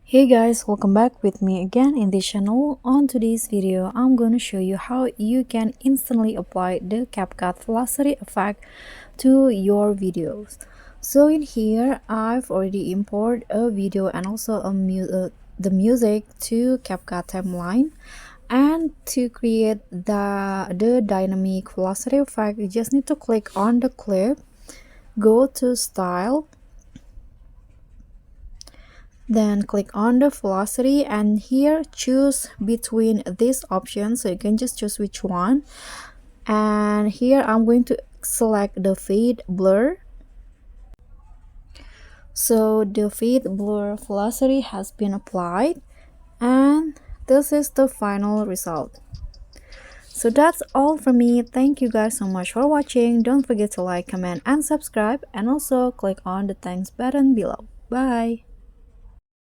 Hey guys, welcome back with me again in this channel. On today's video, I'm going to show you how you can instantly apply the CapCut velocity effect to your videos. So in here, I've already imported a video and also the music to CapCut timeline. And to create the dynamic velocity effect, you just need to click on the clip, go to style, then click on the velocity, and here choose between these options, so you can just choose which one. And here I'm going to select the fade blur. So the fade blur velocity has been applied, and this is the final result. So that's all from me. Thank you guys so much for watching. Don't forget to like, comment, and subscribe, and also click on the thanks button below. Bye.